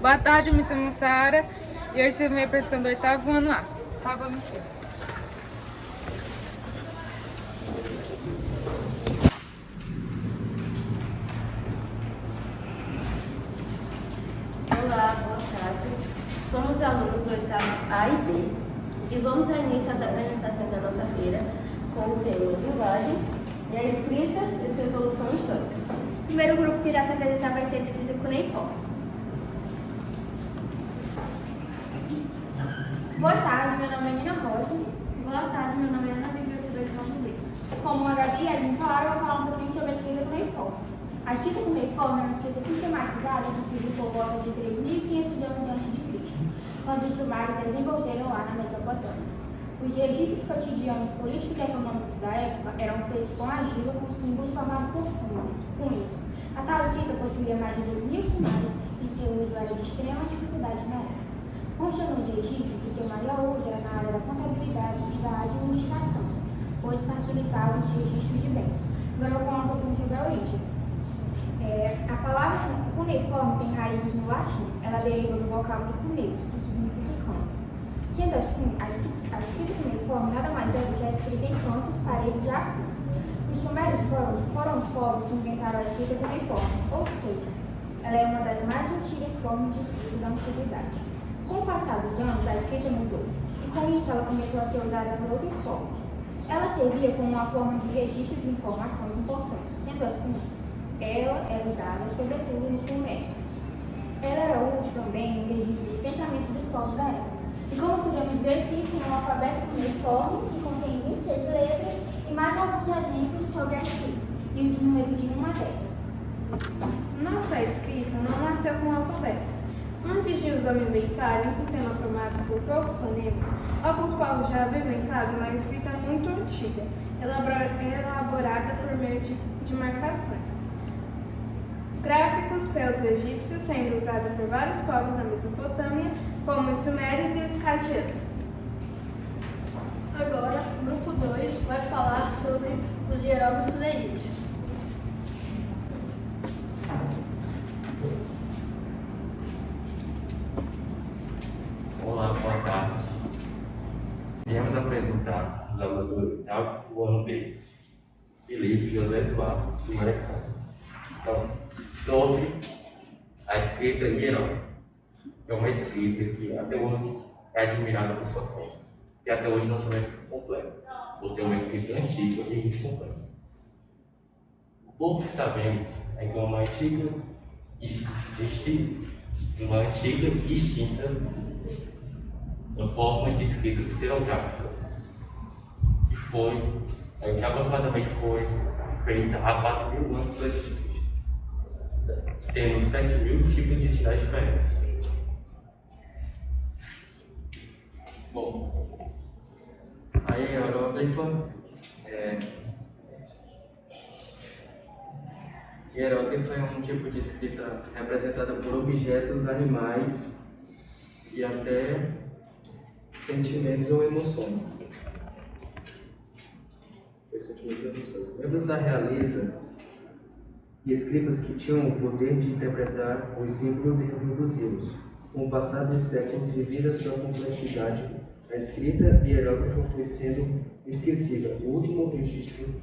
Boa tarde, eu me chamo Sara e hoje sou minha apresentação do oitavo ano A. Tá, vamos ver. Olá, boa tarde. Somos alunos do oitavo A e B e vamos ao início da apresentação da nossa feira com o tema linguagem e a escrita e sua evolução histórica. O primeiro grupo que irá se apresentar vai ser a escrita cuneiforme. Boa tarde, meu nome é Nina Rosa. Boa tarde, meu nome é Ana Bíblia, eu sou do oitavo B. Como a Gabi e a gente falaram, eu vou falar um pouquinho sobre a escrita cuneiforme. A escrita cuneiforme é uma escrita sistematizada que surgiu por volta de 3.500 anos antes de Cristo, quando os sumários desenvolveram lá na Mesopotâmia. Os registros cotidianos políticos e econômicos da época eram feitos com argila com símbolos formados por cunhos. A tal escrita possuía mais de 2.000 sinais e seu uso era de extrema dificuldade na época. Constam nos registros que seu maior uso era na área da contabilidade e da administração, pois facilitava os registros de bens. Agora eu vou falar um pouquinho sobre a origem. A palavra cuneiforme tem raízes no latim. Ela deriva do vocábulo cuneus, que significa campo. Sendo assim, a escrita cuneiforme nada mais é do que a escrita em cantos, paredes e afins. Os sumérios foram os povos que inventaram a escrita cuneiforme, ou seja, ela é uma das mais antigas formas de escrita da antiguidade. Com o passar dos anos, a escrita mudou, e com isso ela começou a ser usada por outros povos. Ela servia como uma forma de registro de informações importantes. Sendo assim, ela era usada sobretudo no comércio. Ela era útil também no registro dos pensamentos dos povos da época. E como podemos ver aqui, tem um alfabeto cuneiforme que contém 26 letras e mais alguns exemplos sobre a escrita, e os números de 1 a 10. Nossa escrita não nasceu com o alfabeto. Antes de os homens inventarem um sistema formado por poucos fonemas, alguns povos já haviam inventado uma escrita muito antiga, elaborada por meio de marcações. Gráficos pelos egípcios, sendo usado por vários povos na Mesopotâmia, como os sumérios e os cadianos. Agora, o grupo 2 vai falar sobre os hieróglifos egípcios. Olá, boa tarde. Viemos apresentar os alunos do oitavo ano B, Felipe José Eduardo e Marecão. Então, sobre a escrita hieróglifa. É uma escrita que até hoje é admirada por sua forma, que até hoje não é uma escrita completa, por ser uma escrita antiga e muito complexa. O pouco que sabemos é que uma antiga e extinta uma forma de escrita pterográfica, que aproximadamente foi feita há 4.000 anos antes de Cristo, tendo 7.000 tipos de sinais diferentes. Bom, a hieróglifa é um tipo de escrita representada por objetos, animais e até sentimentos ou emoções. Membros da realeza e escribas que tinham o poder de interpretar os símbolos e reproduzi-los. Com o passar dos séculos, devido à sua complexidade, a escrita hieróglifa foi sendo esquecida. O último registro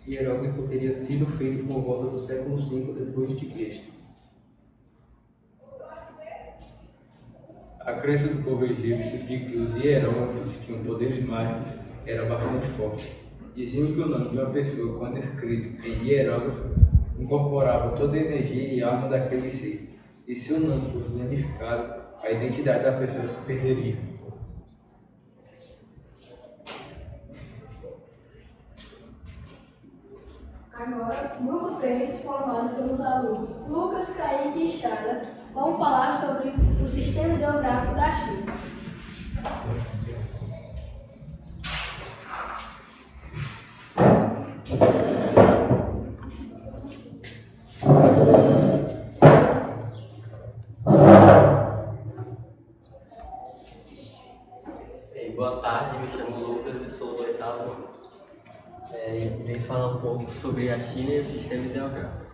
hieróglifo teria sido feito por volta do século V depois de Cristo. A crença do povo egípcio de que os hieróglifos tinham poderes mágicos era bastante forte. Diziam que o nome de uma pessoa, quando escrito em hieróglifo, incorporava toda a energia e alma daquele ser. E se o nome fosse danificado, a identidade da pessoa se perderia. Agora, o grupo 3, formado pelos alunos Lucas, Kaique e Chara, vão falar sobre o sistema ideográfico da China. Boa tarde, me chamo Lucas e sou do oitavo ano. Irei falar um pouco sobre a China e o sistema ideográfico.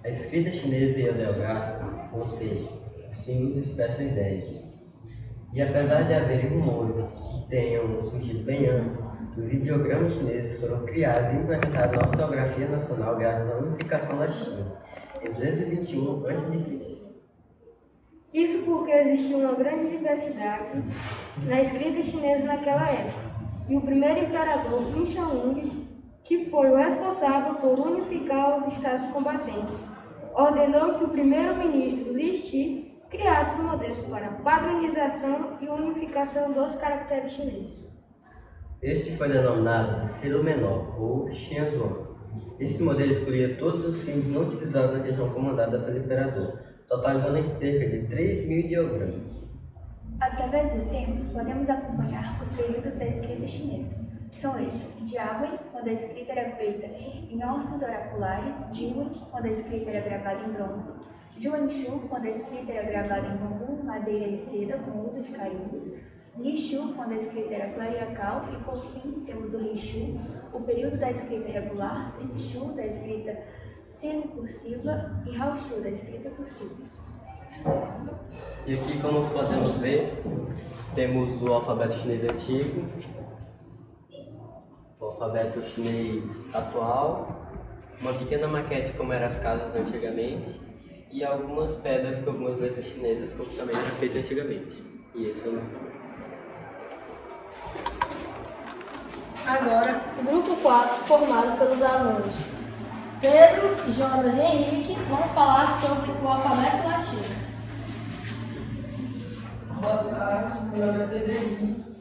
A escrita chinesa e ideográfica, ou seja, símbolos expressam ideias. E apesar de haver rumores que tenham surgido bem antes, os ideogramas chineses foram criados e implementados na ortografia nacional graças à unificação da China, em 221 a.C. Isso porque existia uma grande diversidade na escrita chinesa naquela época. E o primeiro imperador, Qin Shi Huang, que foi o responsável por unificar os estados combatentes, ordenou que o primeiro-ministro Li Shi criasse um modelo para padronização e unificação dos caracteres chineses. Este foi denominado Silo Menor, ou Xianzhuang. Esse modelo excluía todos os símbolos não utilizados na região comandada pelo imperador, totalizando em cerca de 3.000 ideogramas. Através dos símbolos, podemos acompanhar os períodos da escrita chinesa. São eles: Jiawen, quando a escrita era feita em ossos oraculares; Jiwen, quando a escrita era gravada em bronze; Juanshu, quando a escrita era gravada em bambu, madeira e seda com uso de carimbos; Lishu, quando a escrita era clerical; e por fim temos o Rishu, o período da escrita regular; Sinshu, da escrita semicursiva; e Haoshu, da escrita cursiva. E aqui, como podemos ver, temos o alfabeto chinês antigo, o alfabeto chinês atual, uma pequena maquete como eram as casas antigamente e algumas pedras com algumas letras chinesas como também era feito antigamente. E esse foi o nosso. Agora, o grupo 4, formado pelos alunos Pedro, Jonas e Henrique, vão falar sobre o alfabeto latino. Boa tarde, meu nome é Pedro Henrique.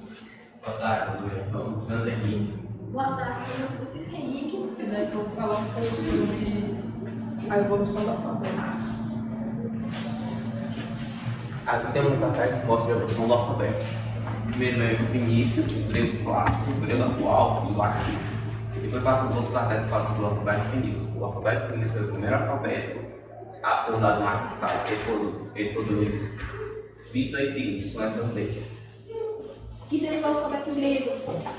Boa tarde, eu sou Sandro Henrique. Boa tarde, eu sou Francisco Henrique. E daí eu vou falar um pouco sobre a evolução do alfabeto. Aqui temos um cartaz que mostra a evolução do alfabeto. Primeiro é o início, o grego clássico, o grego atual e o latim. Depois passa os outros cartazes que falam sobre o alfabeto fenício. O alfabeto fenício foi o primeiro alfabeto a ser usado em marcas escala. Ele produz 22 signos com essas letras. Aqui temos o alfabeto grego.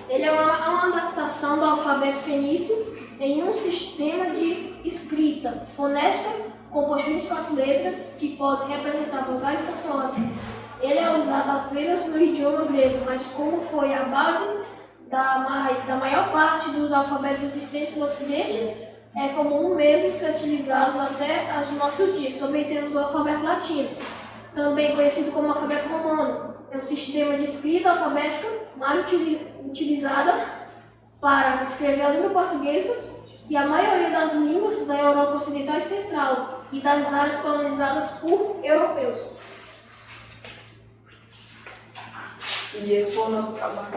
Ele é uma adaptação do alfabeto fenício em um sistema de escrita fonética composto de 24 letras que podem representar vogais e consoantes. Ele é usado apenas no idioma grego, mas como foi a base da maior parte dos alfabetos existentes no Ocidente, é comum mesmo ser utilizado até os nossos dias. Também temos o alfabeto latino, também conhecido como alfabeto romano. É um sistema de escrita alfabética mais utilizada para escrever a língua portuguesa e a maioria das línguas da Europa Ocidental e Central e das áreas colonizadas por europeus. E esse foi o nosso trabalho.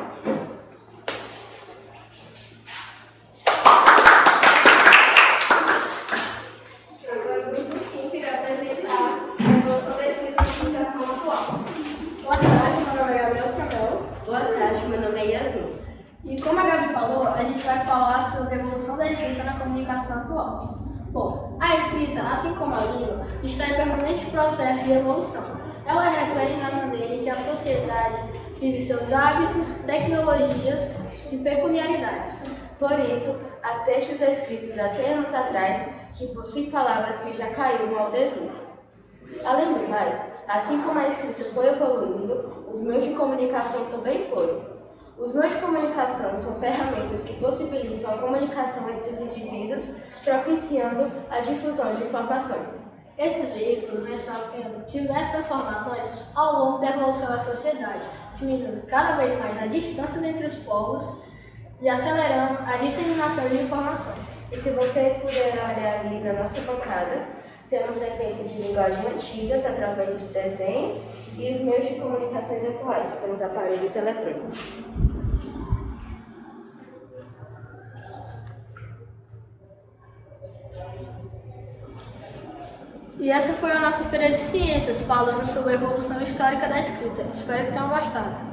Agora o grupo 5 irá apresentar a evolução da escrita da comunicação atual. Boa tarde, meu nome é Gabriel Camel. Boa tarde, meu nome é Yasmin. E como a Gabi falou, a gente vai falar sobre a evolução da escrita na comunicação atual. Bom, a escrita, assim como a língua, está em permanente processo de evolução. Ela reflete na maneira em que a sociedade vive seus hábitos, tecnologias e peculiaridades. Por isso, há textos escritos há 100 anos atrás que possuem palavras que já caíram ao desuso. Além do mais, assim como a escrita foi evoluindo, os meios de comunicação também foram. Os meios de comunicação são ferramentas que possibilitam a comunicação entre os indivíduos, propiciando a difusão de informações. Esses veículos vêm sofrendo diversas transformações ao longo da evolução da sociedade, diminuindo cada vez mais a distância entre os povos e acelerando a disseminação de informações. E se vocês puderem olhar ali na nossa bancada, temos exemplos de linguagem antigas através de desenhos e os meios de comunicações atuais, temos aparelhos eletrônicos. E essa foi a nossa feira de ciências, falando sobre a evolução histórica da escrita. Espero que tenham gostado.